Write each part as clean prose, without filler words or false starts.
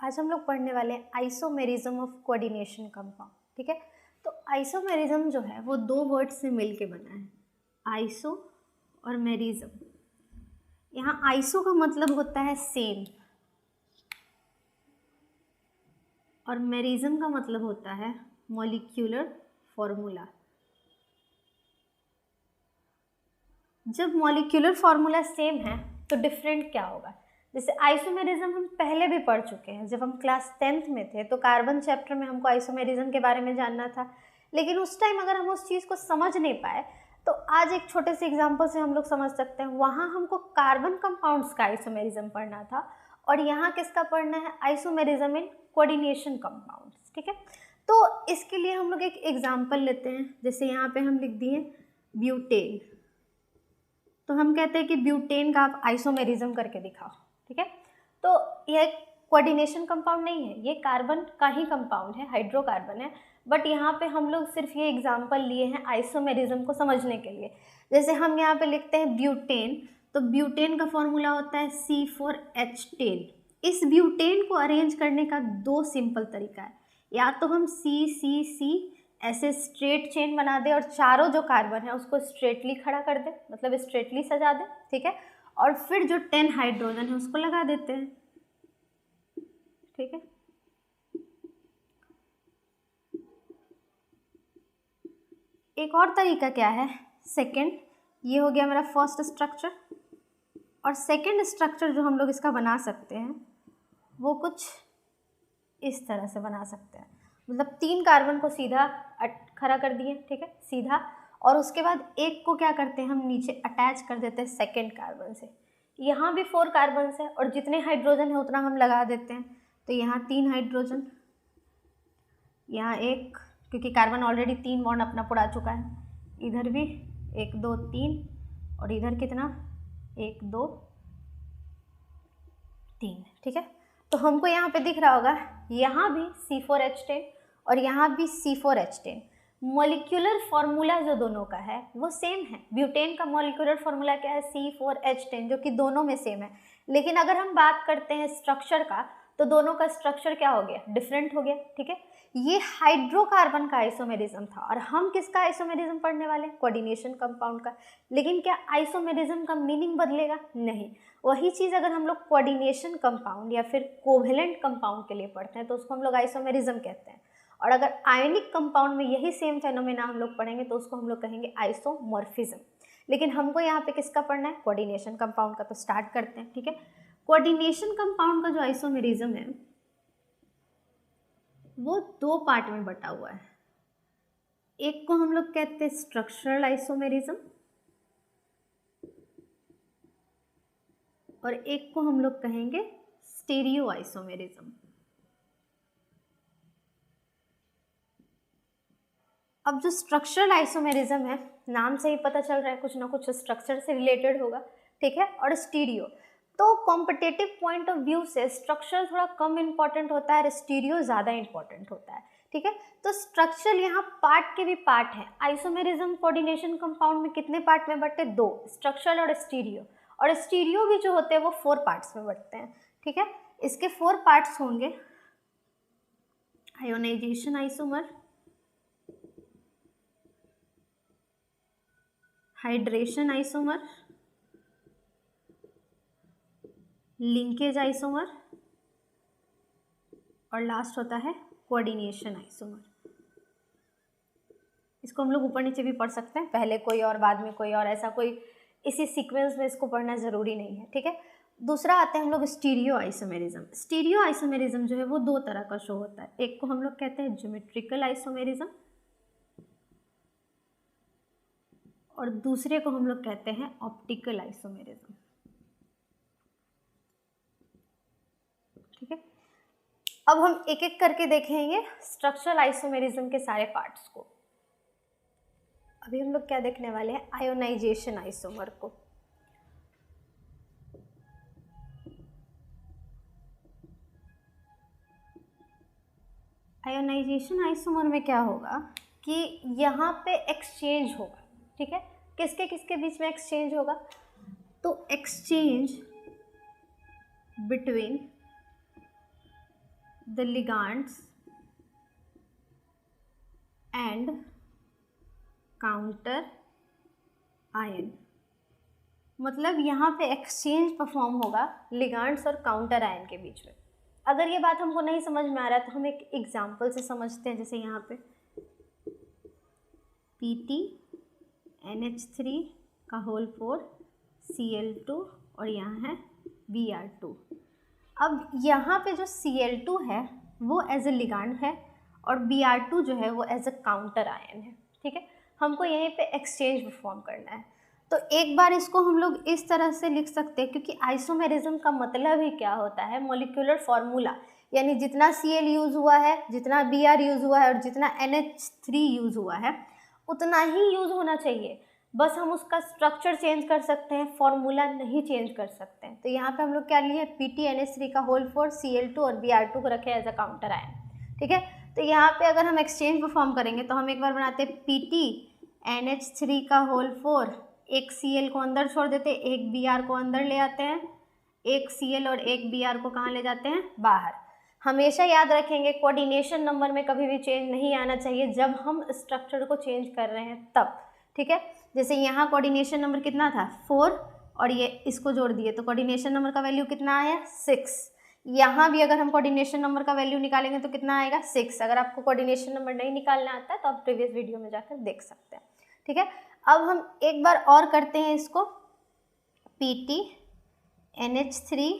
आज हम लोग पढ़ने वाले हैं आइसोमेरिज्म ऑफ कोऑर्डिनेशन कंपाउंड। ठीक है, तो आइसोमेरिज्म जो है वो दो वर्ड से मिलके बना है, आइसो और मेरिज्म। यहाँ आइसो का मतलब होता है सेम और मेरिज्म का मतलब होता है मॉलिक्यूलर फॉर्मूला। जब मॉलिक्यूलर फॉर्मूला सेम है तो डिफरेंट क्या होगा? जैसे आइसोमेरिज्म हम पहले भी पढ़ चुके हैं, जब हम क्लास 10th में थे तो कार्बन चैप्टर में हमको आइसोमेरिज्म के बारे में जानना था, लेकिन उस टाइम अगर हम उस चीज़ को समझ नहीं पाए तो आज एक छोटे से एग्जांपल से हम लोग समझ सकते हैं। वहाँ हमको कार्बन कंपाउंड्स का आइसोमेरिज्म पढ़ना था और यहाँ किसका पढ़ना है? Isomerism in coordination compounds. ठीक है, तो इसके लिए हम लोग एक एग्जाम्पल लेते हैं। जैसे यहाँ पे हम लिख दिए ब्यूटेन, तो हम कहते हैं कि ब्यूटेन का आप आइसोमेरिज्म करके दिखाओ। ठीक है, तो यह कोऑर्डिनेशन कंपाउंड नहीं है, ये कार्बन का ही कंपाउंड है, हाइड्रोकार्बन है, बट यहाँ पे हम लोग सिर्फ ये एग्जांपल लिए हैं आइसोमेरिज्म को समझने के लिए। जैसे हम यहाँ पे लिखते हैं ब्यूटेन, तो ब्यूटेन का फॉर्मूला होता है C4H10। इस ब्यूटेन को अरेंज करने का दो सिंपल तरीका है, या तो हम C ऐसे स्ट्रेट चेन बना दे और चारों जो कार्बन है उसको स्ट्रेटली खड़ा कर दे, मतलब स्ट्रेटली सजा दे। ठीक है, और फिर जो 10 हाइड्रोजन है उसको लगा देते हैं। ठीक है, एक और तरीका क्या है, सेकंड, ये हो गया मेरा फर्स्ट स्ट्रक्चर, और सेकंड स्ट्रक्चर जो हम लोग इसका बना सकते हैं वो कुछ इस तरह से बना सकते हैं, मतलब 3 कार्बन को सीधा खड़ा कर दिए। ठीक है, सीधा, और उसके बाद एक को क्या करते हैं, हम नीचे अटैच कर देते हैं सेकेंड कार्बन से। यहाँ भी 4 कार्बन है और जितने हाइड्रोजन है उतना हम लगा देते हैं, तो यहाँ 3 हाइड्रोजन, यहाँ एक, क्योंकि कार्बन ऑलरेडी 3 बॉन्ड अपना पुरा चुका है, इधर भी 1 2 3, और इधर कितना 1 2 3। ठीक है, तो हमको यहाँ पे दिख रहा होगा, यहाँ भी C4H10 और यहाँ भी C4H10। मॉलिक्यूलर फॉर्मूला जो दोनों का है वो सेम है। ब्यूटेन का मॉलिक्यूलर फॉर्मूला क्या है? C4H10, जो कि दोनों में सेम है। लेकिन अगर हम बात करते हैं स्ट्रक्चर का, तो दोनों का स्ट्रक्चर क्या हो गया? डिफरेंट हो गया। ठीक है, ये हाइड्रोकार्बन का आइसोमेरिज्म था और हम किसका आइसोमेरिज्म पढ़ने वाले? कोऑर्डिनेशन कंपाउंड का। लेकिन क्या आइसोमेरिज्म का मीनिंग बदलेगा? नहीं। वही चीज़ अगर हम लोग कोऑर्डिनेशन कंपाउंड या फिर कोवेलेंट कंपाउंड के लिए पढ़ते हैं तो उसको हम लोग आइसोमेरिज्म कहते हैं, और अगर आयनिक कंपाउंड में यही सेम फेनोमेना हम लोग पढ़ेंगे तो उसको हम लोग कहेंगे आइसोमॉर्फिज्म। लेकिन हमको यहाँ पे किसका पढ़ना है? कोऑर्डिनेशन कंपाउंड का। तो स्टार्ट करते हैं। ठीक है, कोऑर्डिनेशन कंपाउंड का जो आइसोमेरिज्म है वो 2 पार्ट में बटा हुआ है। एक को हम लोग कहते हैं स्ट्रक्चरल आइसोमेरिज्म और एक को हम लोग कहेंगे स्टीरियो आइसोमेरिज्म। अब जो स्ट्रक्चरल आइसोमेरिज्म है, नाम से ही पता चल रहा है कुछ ना कुछ स्ट्रक्चर से रिलेटेड होगा। ठीक है, और स्टीरियो, तो कॉम्पिटिटिव पॉइंट ऑफ व्यू से स्ट्रक्चर थोड़ा कम इंपॉर्टेंट होता है और स्टीरियो ज़्यादा इंपॉर्टेंट होता है। ठीक है, तो स्ट्रक्चर यहाँ पार्ट के भी पार्ट है। आइसोमेरिज्म कोऑर्डिनेशन कंपाउंड में कितने पार्ट में बटे? 2, स्ट्रक्चरल और स्टीरियो। और स्टीरियो भी जो होते हैं वो 4 पार्ट्स में बटते हैं। ठीक है, इसके 4 पार्ट्स होंगे ionisation isomer, hydration isomer, linkage isomer, और लास्ट होता है कोऑर्डिनेशन आइसोमर। इसको हम लोग ऊपर नीचे भी पढ़ सकते हैं, पहले कोई और बाद में कोई और, ऐसा कोई इसी सीक्वेंस में इसको पढ़ना ज़रूरी नहीं है। ठीक है, दूसरा आते हैं हम लोग स्टीरियो आइसोमेरिज्म। स्टीरियो आइसोमेरिज्म जो है वो 2 तरह का शो होता है। एक को हम लोग कहते हैं ज्योमेट्रिकल आइसोमेरिज्म और दूसरे को हम लोग कहते हैं ऑप्टिकल आइसोमेरिज्म। ठीक है, अब हम एक एक करके देखेंगे स्ट्रक्चरल आइसोमेरिज्म के सारे पार्ट्स को। अभी हम लोग क्या देखने वाले हैं? आयोनाइजेशन आइसोमर को। आयोनाइजेशन आइसोमर में क्या होगा कि यहाँ पे एक्सचेंज होगा। ठीक है, किसके किसके बीच में एक्सचेंज होगा? तो exchange between the ligands and counter ion, मतलब यहाँ पे एक्सचेंज परफॉर्म होगा लिगांड्स और काउंटर आयन के बीच में। अगर ये बात हमको नहीं समझ में आ रहा है तो हम एक एग्जांपल से समझते हैं। जैसे यहाँ पे PTNH3 का होल 4 Cl2 और यहाँ है Br2। अब यहाँ पे जो Cl2 है वो एज ए लिगांड है और Br2 जो है वो एज ए काउंटर आयन है। ठीक है, हमको यहीं पे एक्सचेंज परफॉर्म करना है। तो एक बार इसको हम लोग इस तरह से लिख सकते हैं, क्योंकि आइसोमेरिज्म का मतलब ही क्या होता है, मॉलिक्यूलर फार्मूला, यानी जितना Cl यूज़ हुआ है, जितना Br यूज़ हुआ है और जितना NH3 यूज़ हुआ है उतना ही यूज़ होना चाहिए। बस हम उसका स्ट्रक्चर चेंज कर सकते हैं, फॉर्मूला नहीं चेंज कर सकते हैं। तो यहाँ पे हम लोग क्या लिए, PTNH3 का होल 4 Cl2 और Br2 को रखे एज अ काउंटर आयन। ठीक है, तो यहाँ पे अगर हम एक्सचेंज परफॉर्म करेंगे तो हम एक बार बनाते हैं PTNH3 का होल 4, एक Cl को अंदर छोड़ देते हैं, एक Br को अंदर ले आते हैं, एक Cl और एक Br को कहाँ ले जाते हैं, बाहर। हमेशा याद रखेंगे कोऑर्डिनेशन नंबर में कभी भी चेंज नहीं आना चाहिए जब हम स्ट्रक्चर को चेंज कर रहे हैं तब। ठीक है, जैसे यहाँ कोऑर्डिनेशन नंबर कितना था 4 और ये इसको जोड़ दिए तो कोऑर्डिनेशन नंबर का वैल्यू कितना आया 6। यहाँ भी अगर हम कोऑर्डिनेशन नंबर का वैल्यू निकालेंगे तो कितना आएगा 6। अगर आपको कोऑर्डिनेशन नंबर नहीं निकालना आता है तो आप प्रीवियस वीडियो में जाकर देख सकते हैं। ठीक है, अब हम एक बार और करते हैं इसको, PTNH3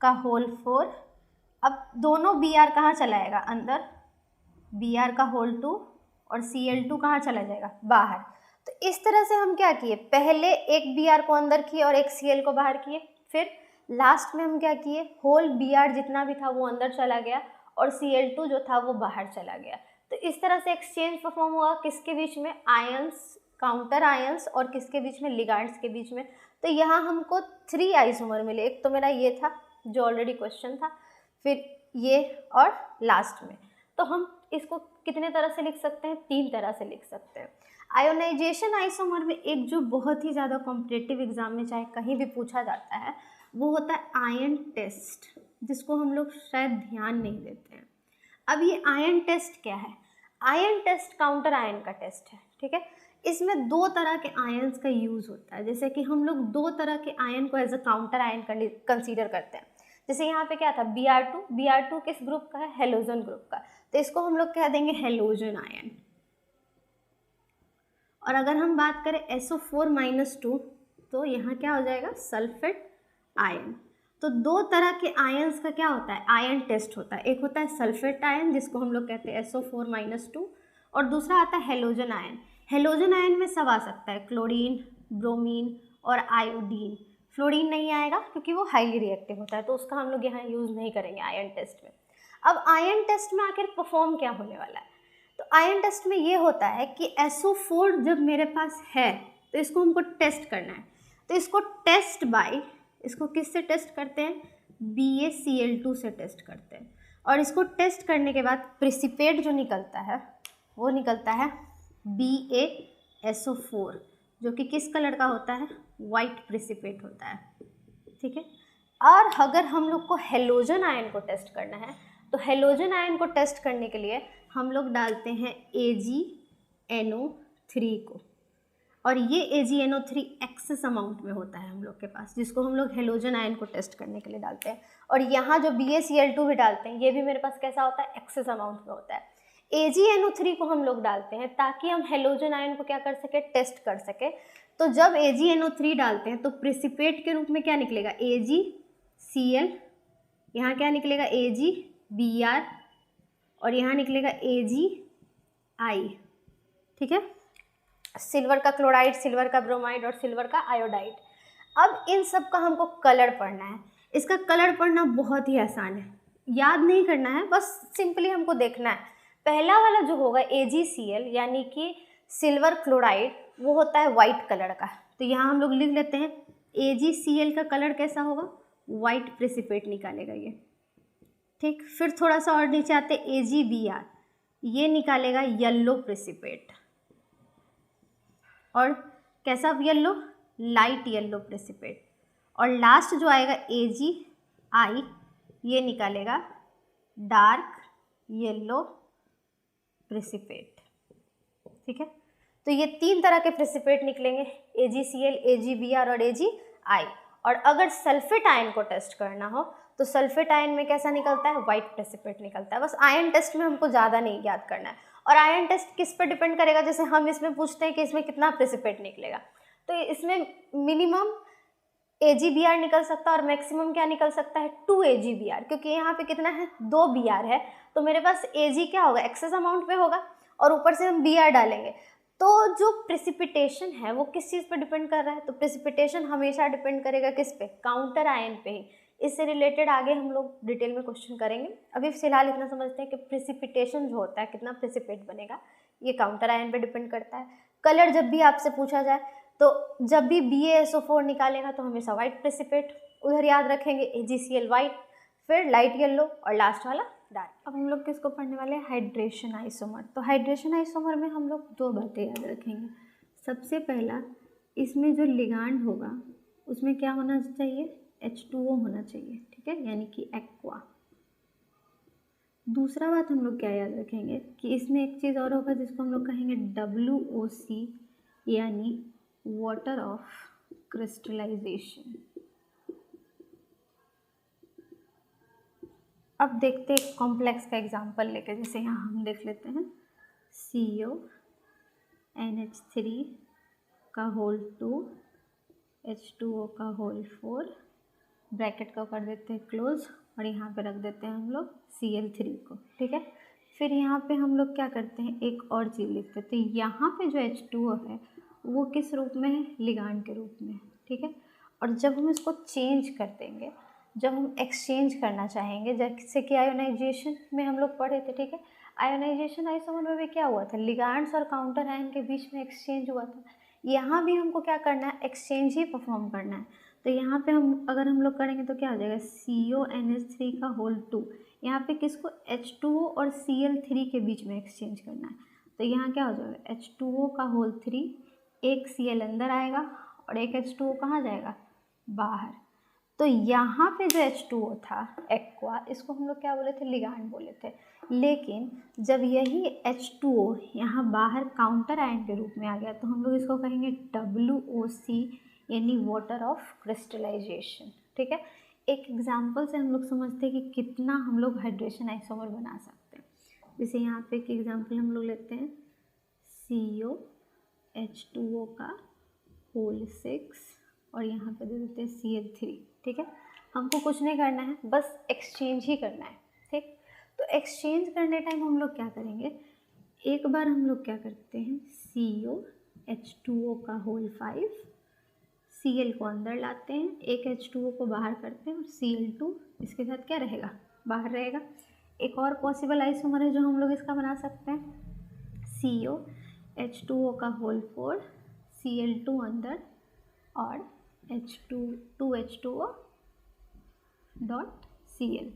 का होल 4, अब दोनों Br कहाँ चला जाएगा, अंदर, Br का होल 2 और Cl2 कहाँ चला जाएगा, बाहर। तो इस तरह से हम क्या किए, पहले एक Br को अंदर किए और एक Cl को बाहर किए, फिर लास्ट में हम क्या किए, होल Br जितना भी था वो अंदर चला गया और Cl2 जो था वो बाहर चला गया। तो इस तरह से एक्सचेंज परफॉर्म हुआ किसके बीच में, आयंस, काउंटर आयंस, और किसके बीच में, लिगांड्स के बीच में। तो यहाँ हमको 3 आइसोमर मिले, एक तो मेरा ये था जो ऑलरेडी क्वेश्चन था, फिर ये और लास्ट में। तो हम इसको कितने तरह से लिख सकते हैं, 3 तरह से लिख सकते हैं। आयोनाइजेशन आइसोमर में एक जो बहुत ही ज़्यादा कॉम्पिटिटिव एग्जाम में चाहे कहीं भी पूछा जाता है वो होता है आयन टेस्ट, जिसको हम लोग शायद ध्यान नहीं देते हैं। अब ये आयन टेस्ट क्या है, आयन टेस्ट काउंटर आयन का टेस्ट है। ठीक है, इसमें 2 तरह के आयन्स का यूज़ होता है, जैसे कि हम लोग 2 तरह के आयन को as a counter ion consider करते हैं। जैसे यहाँ पे क्या था, Br2 किस ग्रुप का है, हेलोजन ग्रुप का, तो इसको हम लोग कह देंगे हेलोजन आयन। और अगर हम बात करें SO4-2 तो यहाँ क्या हो जाएगा, सल्फेट आयन। तो 2 तरह के आयन्स का क्या होता है, आयन टेस्ट होता है। एक होता है सल्फेट आयन जिसको हम लोग कहते हैं SO4-2 और दूसरा आता है हेलोजन आयन। हेलोजन आयन में सब आ सकता है, क्लोरीन, ब्रोमीन और आयोडीन। फ्लोरीन नहीं आएगा क्योंकि वो हाईली रिएक्टिव होता है, तो उसका हम लोग यहाँ यूज़ नहीं करेंगे आयन टेस्ट में। अब आयन टेस्ट में आखिर परफॉर्म क्या होने वाला है, तो आयन टेस्ट में ये होता है कि SO4 जब मेरे पास है तो इसको हमको टेस्ट करना है। तो इसको टेस्ट बाय, इसको किससे टेस्ट करते हैं, BaCl2 से टेस्ट करते हैं। और इसको टेस्ट करने के बाद प्रिसिपेट जो निकलता है वो निकलता है BaSO4, जो कि किस कलर का होता है, वाइट प्रिसिपेट होता है। ठीक है, और अगर हम लोग को हेलोजन आयन को टेस्ट करना है तो हेलोजन आयन को टेस्ट करने के लिए हम लोग डालते हैं AgNO3 को, और ये AgNO3 एक्सेस अमाउंट में होता है हम लोग के पास, जिसको हम लोग हेलोजन आयन को टेस्ट करने के लिए डालते हैं। और यहाँ जो BaCl2 भी डालते हैं ये भी मेरे पास कैसा होता है, एक्सेस अमाउंट में होता है। AgNO3 को हम लोग डालते हैं ताकि हम हेलोजन आयन को क्या कर सके, टेस्ट कर सके। तो जब AgNO3 डालते हैं तो प्रिसिपेट के रूप में क्या निकलेगा, AgCl, यहाँ क्या निकलेगा AgBr, और यहाँ निकलेगा AgI। ठीक है, सिल्वर का क्लोराइड, सिल्वर का ब्रोमाइड और सिल्वर का आयोडाइड। अब इन सब का हमको कलर पढ़ना है। इसका कलर पढ़ना बहुत ही आसान है, याद नहीं करना है, बस सिंपली हमको देखना है। पहला वाला जो होगा AgCl यानी कि सिल्वर क्लोराइड, वो होता है वाइट कलर का। तो यहाँ हम लोग लिख लेते हैं AgCl का कलर कैसा होगा, वाइट प्रेसिपिटेट निकालेगा ये। ठीक, फिर थोड़ा सा और नीचे आते AgBr, ये निकालेगा येलो प्रेसिपिटेट, और कैसा येलो, लाइट येलो प्रेसिपिटेट। और लास्ट जो आएगा AgI, ये निकालेगा डार्क येलो प्रेसिपिटेट, ठीक है। तो ये 3 तरह के प्रेसिपिटेट निकलेंगे, AgCl, AgBr और AgI। और अगर सल्फेट आयन को टेस्ट करना हो तो सल्फेट आयन में कैसा निकलता है, व्हाइट प्रेसिपिटेट निकलता है। बस आयन टेस्ट में हमको ज़्यादा नहीं याद करना है। और आयन टेस्ट किस पर डिपेंड करेगा, जैसे हम इसमें पूछते हैं कि इसमें कितना प्रेसिपिटेट निकलेगा, तो इसमें मिनिमम AgBr निकल सकता है और मैक्सिमम क्या निकल सकता है, 2 AgBr, क्योंकि यहाँ पे कितना है, 2 Br है। तो मेरे पास Ag क्या होगा, एक्सेस अमाउंट पे होगा और ऊपर से हम Br डालेंगे। तो जो प्रेसिपिटेशन है वो किस चीज़ पर डिपेंड कर रहा है, तो प्रेसिपिटेशन हमेशा डिपेंड करेगा किस पे, काउंटर आयन पे ही। इससे रिलेटेड आगे हम लोग डिटेल में क्वेश्चन करेंगे। अभी फिलहाल इतना समझते हैं कि प्रेसिपिटेशन जो होता है, कितना प्रेसिपिटेट बनेगा, ये काउंटर आयन पे डिपेंड करता है। कलर जब भी आपसे पूछा जाए तो जब भी BaSO4 निकालेगा तो हमेशा वाइट प्रेसिपिटेट उधर याद रखेंगे, AgCl वाइट, फिर लाइट येलो और लास्ट वाला डार्क। अब हम लोग किसको पढ़ने वाले हैं, हाइड्रेशन आइसोमर। तो हाइड्रेशन आइसोमर में हम लोग 2 बातें याद रखेंगे। सबसे पहला, इसमें जो लिगांड होगा उसमें क्या होना चाहिए, H2O होना चाहिए, ठीक है, यानी कि एक्वा। दूसरा बात हम लोग क्या याद रखेंगे कि इसमें एक चीज़ और होगा जिसको हम लोग कहेंगे WOC, यानी वाटर ऑफ क्रिस्टलाइजेशन। अब देखते हैं कॉम्प्लेक्स का एग्जांपल लेके, जैसे यहाँ हम देख लेते हैं CONH3 का होल 2, H2O का होल 4, ब्रैकेट को कर देते हैं क्लोज और यहाँ पे रख देते हैं हम लोग Cl3 को, ठीक है। फिर यहाँ पे हम लोग क्या करते हैं, एक और चीज़ लिखते हैं। तो यहाँ पे जो H2O है वो किस रूप में है, लिगांड के रूप में, ठीक है। और जब हम इसको चेंज कर देंगे, जब हम एक्सचेंज करना चाहेंगे, जैसे कि आयोनाइजेशन में हम लोग पढ़े थे, ठीक है। आयोनाइजेशन आइसोमर में भी क्या हुआ था, लिगांड्स और काउंटर आयन के बीच में एक्सचेंज हुआ था। यहाँ भी हमको क्या करना है, एक्सचेंज ही परफॉर्म करना है। तो यहाँ पे हम अगर हम लोग करेंगे तो क्या हो जाएगा, CONH3 का होल 2, यहाँ पे किसको, H2O और Cl3 के बीच में एक्सचेंज करना है। तो यहाँ क्या हो जाएगा, H2O का होल 3, एक Cl अंदर आएगा और एक H2O कहाँ जाएगा, बाहर। तो यहाँ पे जो H2O था एक्वा, इसको हम लोग क्या बोले थे, लिगांड बोले थे। लेकिन जब यही H2O यहाँ बाहर काउंटर आयन के रूप में आ गया तो हम लोग इसको कहेंगे WOC, यानी वाटर ऑफ क्रिस्टलाइजेशन, ठीक है। एक एग्जाम्पल से हम लोग समझते हैं कि कितना हम लोग हाइड्रेशन आइसोमर बना सकते हैं। जैसे यहाँ पे एक एग्जाम्पल हम लोग लेते हैं COH2O का होल 6 और यहाँ पे दे देते हैं Cl3, ठीक है। हमको कुछ नहीं करना है, बस एक्सचेंज ही करना है, ठीक। तो एक्सचेंज करने टाइम हम लोग क्या करेंगे, एक बार हम लोग क्या करते हैं, COH2O का होल 5, Cl को अंदर लाते हैं, एक H2O को बाहर करते हैं और Cl2 इसके साथ क्या रहेगा, बाहर रहेगा। एक और पॉसिबल आइसोमर है जो हम लोग इसका बना सकते हैं, COH2O का होल 4, Cl2 अंदर और H2O डॉट Cl,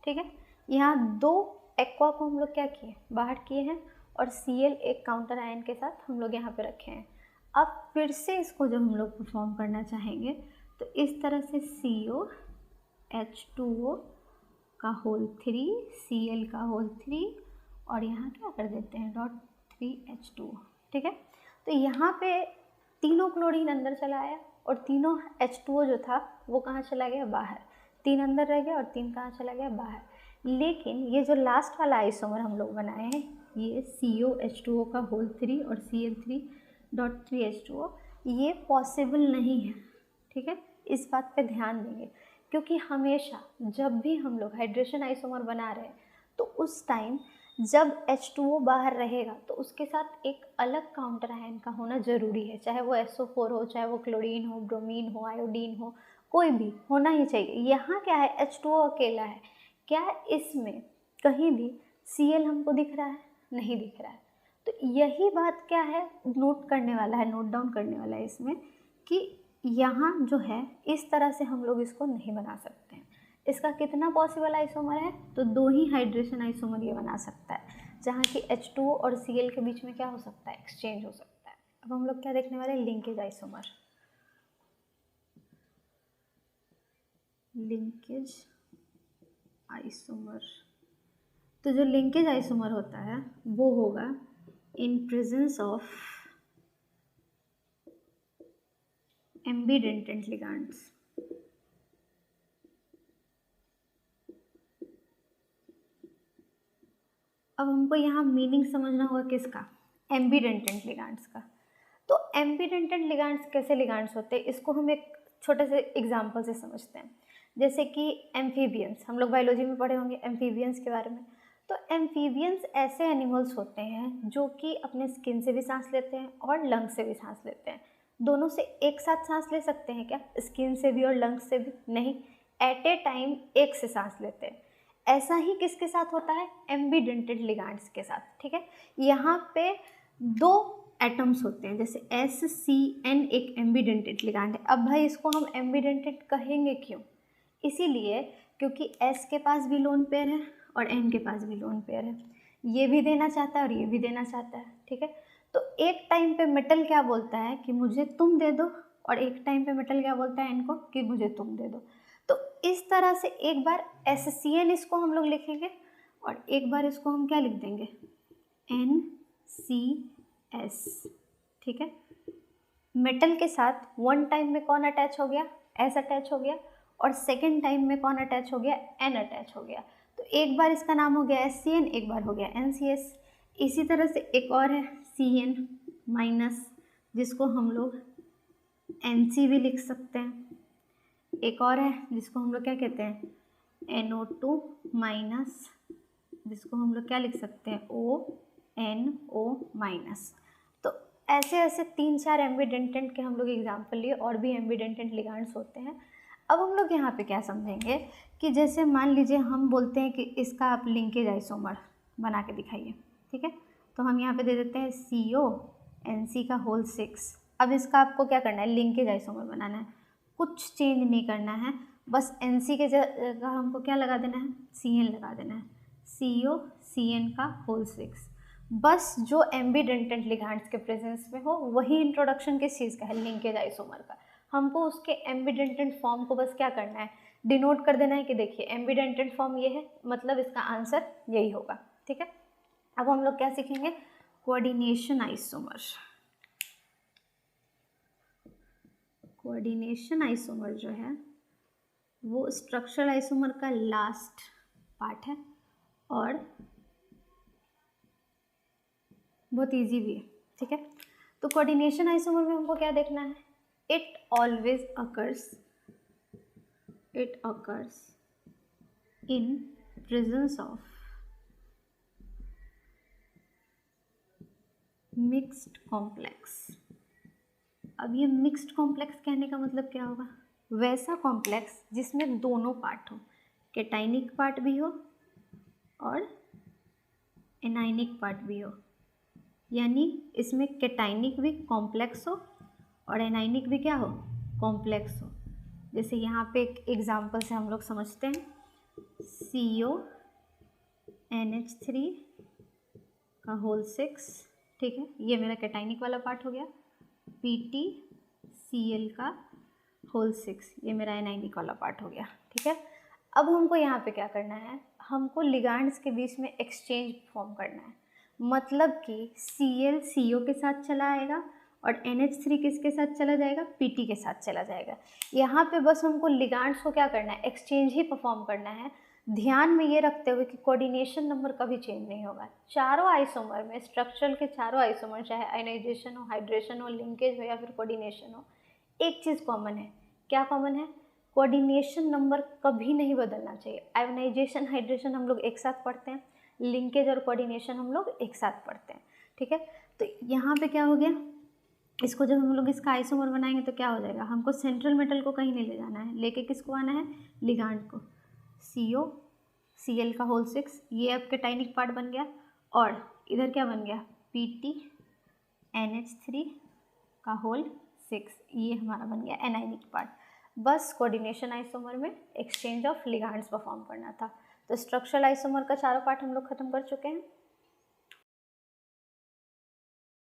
ठीक है। यहाँ 2 एक्वा को हम लोग क्या किए, बाहर किए हैं और Cl एक काउंटर आयन के साथ हम लोग यहाँ पे रखे हैं। अब फिर से इसको जब हम लोग परफॉर्म करना चाहेंगे तो इस तरह से COH2O का होल 3, Cl का होल 3 और यहाँ क्या कर देते हैं डॉट 3H2O, ठीक है। तो यहाँ पे तीनों क्लोरीन अंदर चला आया और तीनों H2O जो था वो कहाँ चला गया, बाहर। 3 अंदर रह गया और 3 कहाँ चला गया, बाहर। लेकिन ये जो लास्ट वाला आइसोमर हम लोग बनाए हैं, ये COH2O का होल 3 और Cl3 डॉट 3H2O, ये पॉसिबल नहीं है, ठीक है। इस बात पे ध्यान देंगे क्योंकि हमेशा जब भी हम लोग हाइड्रेशन आइसोमर बना रहे हैं तो उस टाइम जब H2O बाहर रहेगा तो उसके साथ एक अलग काउंटर आयन का होना ज़रूरी है, चाहे वो SO4 हो, चाहे वो क्लोरीन हो, ब्रोमीन हो, आयोडीन हो, कोई भी होना ही चाहिए। यहाँ क्या है, H2O अकेला है, क्या इसमें कहीं भी Cl हमको दिख रहा है, नहीं दिख रहा है। तो यही बात क्या है, नोट करने वाला है, नोट डाउन करने वाला है इसमें कि यहाँ जो है इस तरह से हम लोग इसको नहीं बना सकते हैं। इसका कितना पॉसिबल आइसोमर है, तो 2 ही हाइड्रेशन आइसोमर ये बना सकता है, जहाँ की H2O और Cl के बीच में क्या हो सकता है, एक्सचेंज हो सकता है। अब हम लोग क्या देखने वाले हैं, लिंकेज आइसोमर। लिंकेज आइसोमर तो जो लिंकेज आइसोमर होता है वो होगा इन प्रेजेंस ऑफ एम्बीडेंटेंट लिगैंड्स। अब हमको यहाँ मीनिंग समझना होगा किसका, एम्बीडेंटेंट लिगैंड्स का। तो एम्बीडेंटेंट लिगैंड्स कैसे लिगैंड्स होते हैं, इसको हम एक छोटे से एग्जांपल से समझते हैं। जैसे कि एम्फीबियंस, हम लोग बायोलॉजी में पढ़े होंगे एम्फीबियंस के बारे में। तो एम्फीबियंस ऐसे एनिमल्स होते हैं जो कि अपने स्किन से भी सांस लेते हैं और लंग्स से भी सांस लेते हैं। दोनों से एक साथ सांस ले सकते हैं क्या, स्किन से भी और लंग्स से भी? नहीं, एट ए टाइम एक से सांस लेते हैं। ऐसा ही किसके साथ होता है, एम्बीडेंटेड लिगैंड्स के साथ। ठीक है, यहाँ पे दो एटम्स होते हैं, जैसे SCN एक एम्बीडेंटेड लिगैंड है। अब भाई इसको हम एम्बीडेंटेड कहेंगे क्यों, इसीलिए क्योंकि S के पास भी लोन पेयर है और N के पास भी लोन पेयर है, ये भी देना चाहता है और ये भी देना चाहता है। ठीक है, तो एक टाइम पे मेटल क्या बोलता है कि मुझे तुम दे दो, और एक टाइम पे मेटल क्या बोलता है N को कि मुझे तुम दे दो। तो इस तरह से एक बार SCN इसको हम लोग लिखेंगे और एक बार इसको हम क्या लिख देंगे, NCS। ठीक है, मेटल के साथ वन टाइम में कौन अटैच हो गया, S अटैच हो गया, और सेकेंड टाइम में कौन अटैच हो गया, N अटैच हो गया। तो एक बार इसका नाम हो गया SCN, एक बार हो गया NCS। इसी तरह से एक और है CN माइनस, जिसको हम लोग NC भी लिख सकते हैं। एक और है जिसको हम लोग क्या कहते हैं, NO2 माइनस, जिसको हम लोग क्या लिख सकते हैं, ONO माइनस। तो ऐसे ऐसे 3-4 एम्बीडेंटेंट के हम लोग एग्जाम्पल लिए, और भी एम्बीडेंटेंट लिगैंड्स होते हैं। अब हम लोग यहाँ पे क्या समझेंगे कि जैसे मान लीजिए हम बोलते हैं कि इसका आप लिंकेज आइसोमर बना के दिखाइए। ठीक है, तो हम यहाँ पे दे देते हैं CONC का होल 6। अब इसका आपको क्या करना है, लिंकेज आइसोमर बनाना है, कुछ चेंज नहीं करना है, बस NC के जगह हमको क्या लगा देना है, CN लगा देना है, COCN का होल 6। बस जो एम्बीडेंटेंट लिगैंड्स के प्रेजेंस में हो वही इंट्रोडक्शन किस चीज़ का है, लिंकेज आइसोमर का। हमको उसके एम्बीडेंटेंट फॉर्म को बस क्या करना है, डिनोट कर देना है कि देखिए एम्बीडेंटेंट फॉर्म ये है, मतलब इसका आंसर यही होगा। ठीक है, अब हम लोग क्या सीखेंगे, कोऑर्डिनेशन आइसोमर। कोऑर्डिनेशन आइसोमर जो है वो स्ट्रक्चरल आइसोमर का लास्ट पार्ट है और बहुत इजी भी है। ठीक है, तो कोऑर्डिनेशन आइसोमर में हमको क्या देखना है, it always occurs in presence of mixed complex. अब ये मिक्स्ड कॉम्प्लेक्स कहने का मतलब क्या होगा, वैसा कॉम्प्लेक्स जिसमें दोनों पार्ट हो, कैटाइनिक पार्ट भी हो और एनाइनिक पार्ट भी हो। यानी इसमें कैटाइनिक भी कॉम्प्लेक्स हो और एनाइनिक भी क्या हो, कॉम्प्लेक्स हो। जैसे यहाँ पे एक एग्जांपल से हम लोग समझते हैं, CONH3 का होल 6। ठीक है, ये मेरा कैटाइनिक वाला पार्ट हो गया। PTCl का होल 6, ये मेरा एनाइनिक वाला पार्ट हो गया। ठीक है, अब हमको यहाँ पे क्या करना है, हमको लिगैंड्स के बीच में एक्सचेंज फॉर्म करना है। मतलब कि Cl CO के साथ चला आएगा और NH3 किसके साथ चला जाएगा, PT के साथ चला जाएगा। यहाँ पे बस हमको लिगैंड्स को क्या करना है, एक्सचेंज ही परफॉर्म करना है, ध्यान में ये रखते हुए कि कोऑर्डिनेशन नंबर कभी चेंज नहीं होगा। चारों आइसोमर में, स्ट्रक्चरल के चारों आइसोमर, चाहे आयनाइजेशन हो, हाइड्रेशन हो, लिंकेज हो या फिर कोऑर्डिनेशन हो, एक चीज़ कॉमन है। क्या कॉमन है, कोऑर्डिनेशन नंबर कभी नहीं बदलना चाहिए। आयनाइजेशन, हाइड्रेशन हम लोग एक साथ पढ़ते हैं, लिंकेज और कोऑर्डिनेशन हम लोग एक साथ पढ़ते हैं। ठीक है, तो यहाँ पे क्या हो गया, इसको जब हम लोग इसका आइसोमर बनाएंगे तो क्या हो जाएगा, हमको सेंट्रल मेटल को कहीं नहीं ले जाना है, लेके किसको आना है, लिगैंड को। COCl का होल 6, ये अब कैटाइनिक पार्ट बन गया, और इधर क्या बन गया, PTNH3 का होल 6, ये हमारा बन गया एनाइनिक पार्ट। बस कोऑर्डिनेशन आइसोमर में एक्सचेंज ऑफ लिगैंड्स परफॉर्म करना था। तो स्ट्रक्चरल आइसोमर का चारों पार्ट हम लोग खत्म कर चुके हैं।